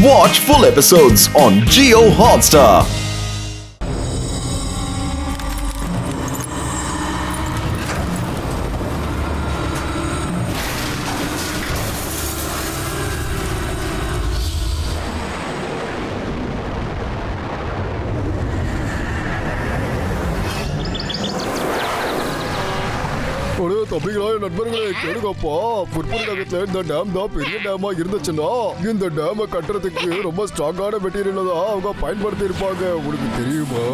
Watch full episodes on Jio Hotstar. தம்பிகளா நண்பர்களே கேளுங்கப்பா. புற்புரி நகரத்துல இந்த டேம் தான் பெரிய டேமா இருந்துச்சுன்னா இந்த டேமை கட்டுறதுக்கு ரொம்ப ஸ்ட்ராங்கான மெட்டீரியல் தான் அவங்க பயன்படுத்தி இருப்பாங்க. உங்களுக்கு தெரியுமா?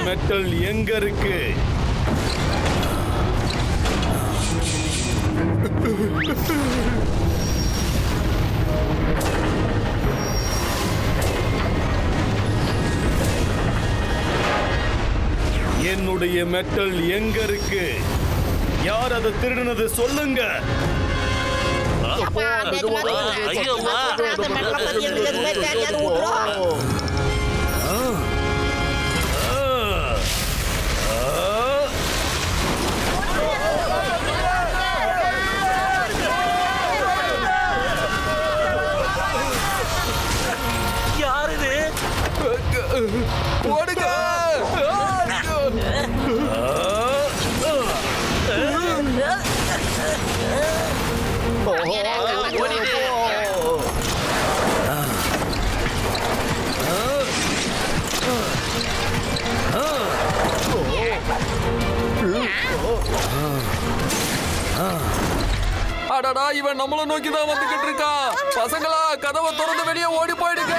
மெட்டல் எங்க இருக்கு? என்னுடைய மெட்டல் எங்க இருக்கு? யார் அதை திருடினது சொல்லுங்க. ஓடுங்க. அடடா, இவன் நம்மள நோக்கி தான் வந்துகிட்டு இருக்கா. பசங்களா, கதவை திறந்து வெளியே ஓடி போயிடுங்க.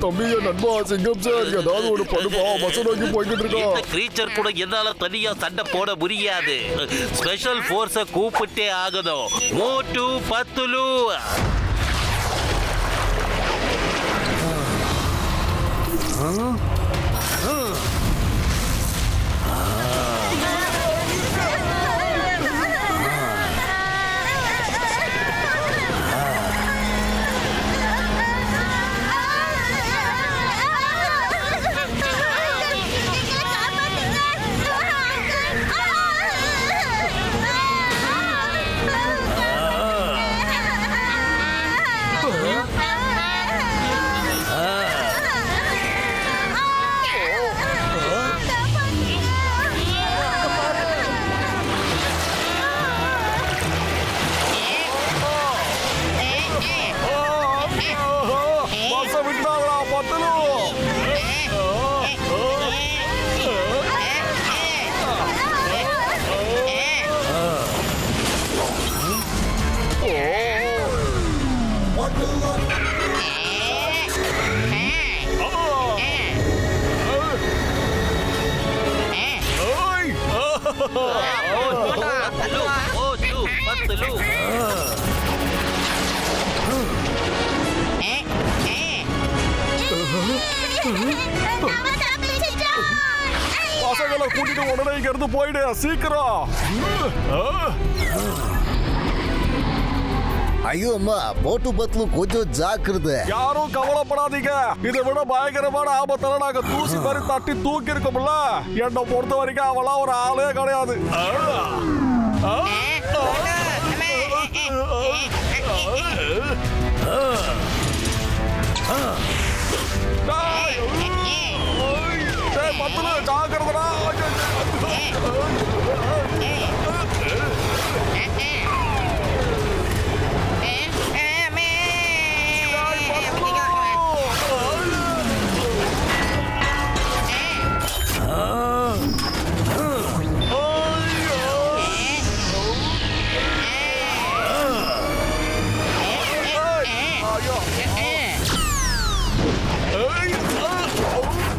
தம்பி, நண்பா சிங்கம் சார், ஏதாவது ஒரு பண்ணுவா. பச நோக்கி போய்கிட்டு இருக்கோம். இந்த கிரீச்சர் கூட என்னால தனியா சண்டை போட முடியாது. ஸ்பெஷல் போர்ஸ கூப்பிட்டே ஆகணும். மோட்டு பத்துலு. பசங்களை கூட்டிட்டு உடனே இங்க இருந்து போயிடு சீக்கிரம். ஐயோ அம்மா மோட்டு பத்லு கொஞ்சம் ஜாக்கிரதை. யாரும் கவலைப்படாதீங்க. இதை விட பயங்கரமான ஆபத்தால நாங்க தூசி மாதிரி தட்டி தூக்கி இருக்கோம்ல. என்னை பொறுத்த வரைக்கும் அவெல்லாம் ஒரு ஆளே கிடையாது. பத்துல ஜாக்கிரதா.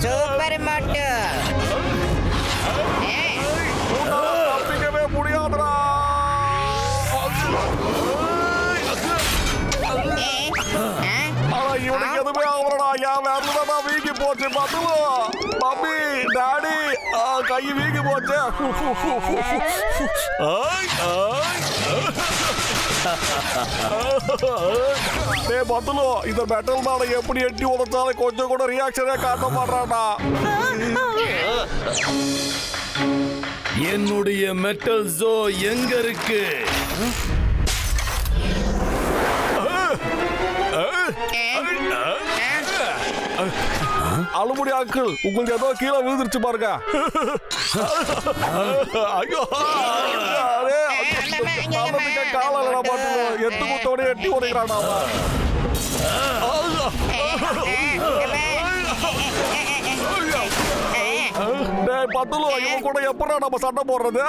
சூப்பர் மோட்டு. தப்பிக்கவே முடியாதுடா. ஆனா இவனுக்கு எதுவுமே ஆகலடா. என் வேறதான் வீங்கி போச்சு. பத்துலோ மம்மி டாடி கை வீங்கி போச்சு. பத்துலோ இந்த மெட்டல் மேல எப்படி எட்டி உடைச்சாலும் கொஞ்சம் கூட ரியாக்ஷனே காட்ட மாட்டான்டா. என்னுடைய மெட்டல் ஜோ எங்க இருக்கு? அழுமுடி அங்கிள் உங்களுக்கு ஏதோ கீழே விழுந்துருச்சு பாருங்க. ஐயோ கால பாட்டு எட்டு முத்தோட எட்டி உடைக்கிறான். பத்துலோ இவன் கூட எப்படா நம்ம சண்டை போடுறது?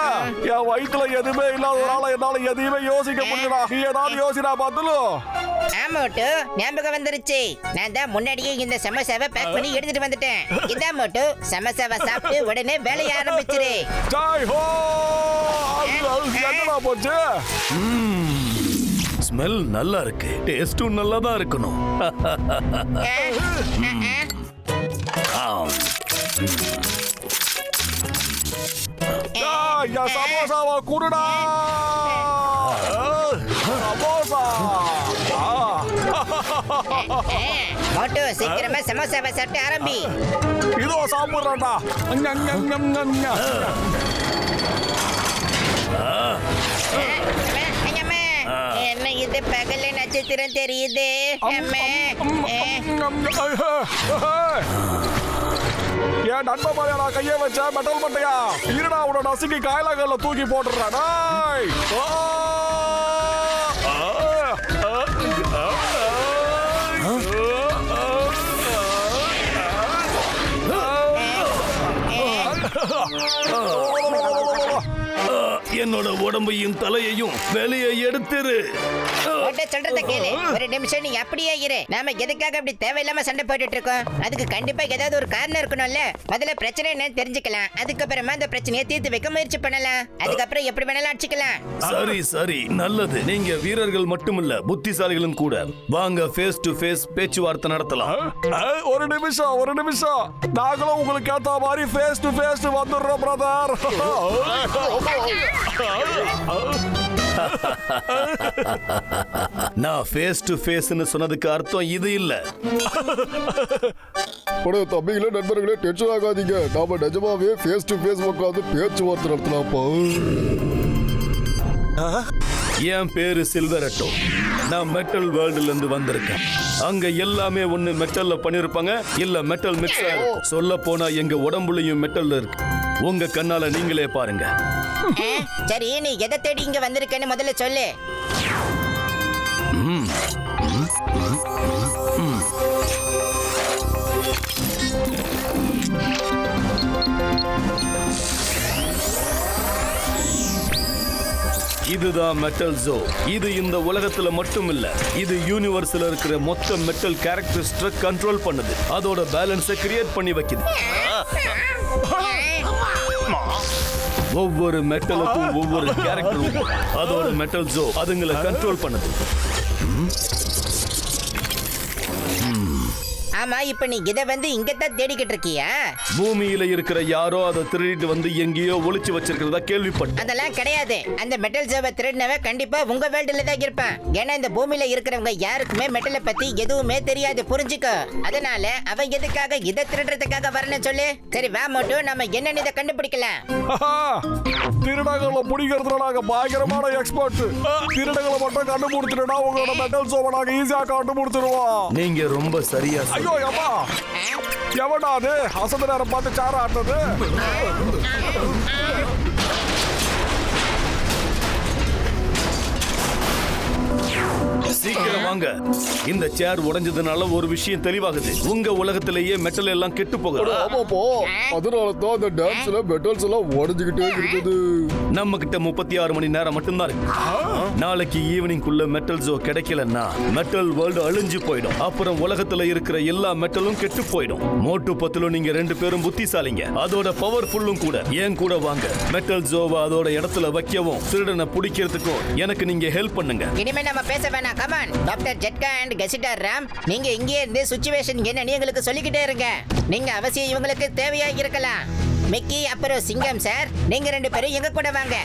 என் வயிற்றுல எதுவுமே இல்லாததுனால என்னால எதையுமே யோசிக்க முடியல. நீ ஏதாவது யோசிடா பத்துலோ. மோட்டு ஞாபகம் வந்துருச்சு. நான் தான் முன்னாடியே இந்த சமோசாவை பேக் பண்ணி எடுத்துட்டு வந்துட்டேன். இதான் மோட்டு, சமோசாவை சாப்பிட்டு உடனே வேலைய ஆரம்பிச்சிரு. ஜாய் ஹோ. என்னடா போச்சு? ஸ்மெல் நல்லா இருக்கு, டேஸ்டும் நல்லா தான் இருக்கணும். சமோசாவா குடுடா. சமோசா மோட்டு சீக்கிரமா சமோசாவை சாப்பிட்டு ஆரம்பி. இதோ சாப்பிடுறான்டா. என்ன இது பகல நட்சத்திரம் தெரியுது? என் நண்பன் மாதிரியா கைய வச்ச மெட்டல் மட்டையா? இருடா உன நசுக்கி காயலாங்கல்ல தூக்கி போட்டுறான். என்னோட உடம்பையும் தலையையும் வெளியே எடுத்துரு. சொல்றத கேளு. ஒரு நிமிஷம் நீ அப்படியே இரு. நாம எதுக்காக அப்படி தேவையில்லாம சண்டை போட்டுட்டு இருக்கோம்? அதுக்கு கண்டிப்பா ஏதாவது ஒரு காரணம் இருக்கணும்ல. முதல்ல பிரச்சனை என்னன்னு தெரிஞ்சுக்கலாம். அதுக்கப்புறமா அந்த பிரச்சனையை தீர்த்து வைக்க முயற்சி பண்ணலாம். அதுக்கப்புறம் எப்படி வேணாலும் அடிச்சுக்கலாம். சரி சரி, நல்லது. நீங்க வீரர்கள் மட்டுமில்ல, புத்திசாலிகளும் கூட. வாங்க ஃபேஸ் டு ஃபேஸ் பேச்சுவார்த்தை நடத்தலாம். ஒரு நிமிஷம். நாங்களும் உங்களுக்கு ஏத்த மாதிரி ஃபேஸ் டு ஃபேஸ் வந்துடுறோம் பிரதர். நான் ஃபேஸ் டு ஃபேஸ்னு சொன்னதுக்கு அர்த்தம் இது இல்ல. தம்பிகளே நண்பர்களே டென்ஷன் ஆகாதீங்க. நாம நிஜமாவே ஃபேஸ் டு ஃபேஸ் உட்காந்து பேச்சுவார்த்தை நடத்தலாம்ப்பா. என் பேரு சில்வரட்டோ. நான் மெட்டல் வேர்ல்டுல இருந்து வந்திருக்கேன். அங்க எல்லாமே ஒண்ணு மெட்டல்ல பண்ணிருப்பாங்க, இல்ல மெட்டல் மிக்ஸ் ஆயிருக்கும். சொல்ல போனா எங்க உடம்புலயும் மெட்டல் இருக்கு. உங்க கண்ணால நீங்களே பாருங்க. சரி, நீ எதை தேடி இங்க வந்திருக்கேன்னு முதல்ல சொல்லு. இதுதான் மெட்டல் ஜோ. இது இந்த உலகத்துல மட்டும் இல்ல, இது யூனிவர்ஸ்ல இருக்கிற மொத்த மெட்டல் கேரக்டரிஸ்ட கண்ட்ரோல் பண்ணுது. அதோட பேலன்ஸை கிரியேட் பண்ணி வைக்குது. ஒவ்வொரு மெட்டலுக்கும் ஒவ்வொரு கேரக்டரும் அதோட மெட்டல் ஜோ அதுங்களை கண்ட்ரோல் பண்ணுது. ஆமா இப்ப நீ இத வந்து இங்க தான் தேடிக்கிட்டு இருக்கியா? பூமியில இருக்கிற யாரோ அதை திருடிட்டு வந்து எங்கேயோ ஒளிச்சு வச்சிருக்கிறதா கேள்விப்பட்டேன். அதெல்லாம் கிடையாது. அந்த மெட்டல் ஜோவை திருடினவன் கண்டிப்பா உங்க வேர்ல்டுல தான் இருப்பான். ஏன்னா இந்த பூமியில இருக்கிறவங்க யாருக்குமே மெட்டலை பத்தி எதுவுமே தெரியாது, புரிஞ்சுக்கோ. அதனால அவன் எதுக்காக இதை திருடுறதுக்காக வரணும் சொல்லு. சரி வா மோட்டு, நம்ம என்னன்னு இதை கண்டுபிடிக்கலாம். திருடங்களை பிடிக்கிறதுல நாங்க பயங்கரமான எக்ஸ்பர்ட். திருடங்களை மட்டும் கண்டுபிடிச்சிட்டா உங்களோட மெட்டல் சோவை நாங்க ஈஸியா கண்டுபிடிச்சிருவோம். நீங்க ரொம்ப சரியா ஐயோ அம்மா, எவடா அது அசந்த நேரம் பார்த்து சார ஆட்டது? சீக்கிரம் வாங்க. இந்த சேர் உடைஞ்சதுனால ஒரு விஷயம் தெளிவாகுது. உங்க உலகத்திலேயே மெட்டல் எல்லாம் கெட்டு போகுது. ஆமாப்பா, அதனால தான் அந்த டேம்ஸ்ல மெட்டல்ஸ் எல்லாம் உடைஞ்சுக்கிட்டே இருக்குது. நம்ம கிட்ட 36 மணி நேரம் மட்டும்தான் இருக்கு. நாளைக்கு ஈவினிங்குள்ள மெட்டல் ஜோ கிடைக்கலன்னா மெட்டல் வேர்ல்டு அழிஞ்சு போயிடும். அப்புறம் உலகத்துல இருக்கிற எல்லா மெட்டலும் கெட்டு போயிடும். மோட்டு பத்துலும் நீங்க 2 பேரும் புத்திசாலிங்க, அதோட பவர்ஃபுல்லும் கூட. ஏன் கூட வாங்க, மெட்டல் ஜோவை அதோட இடத்துல வைக்கவும் திருடனை பிடிக்கிறதுக்கும் எனக்கு நீங்க ஹெல்ப் பண்ணுங்க. இனிமே நம்ம பேச வேணாம். கமான் டாக்டர் ஜெட்கா அண்ட் கெசிட்டர் ராம், நீங்க இங்கே இருந்து சிச்சுவேஷன் என்னன்னு எங்களுக்கு சொல்லிக்கிட்டே இருங்க. நீங்க அவசியம் இவங்களுக்கு தேவையா இருக்கலாம். மிக்கி அப்புறம் சிங்கம் சார், நீங்க 2 பேரும் எங்க கூட வாங்க.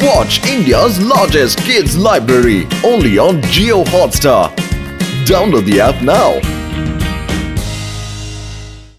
Watch India's largest kids library only on Jio Hotstar. Download the app now.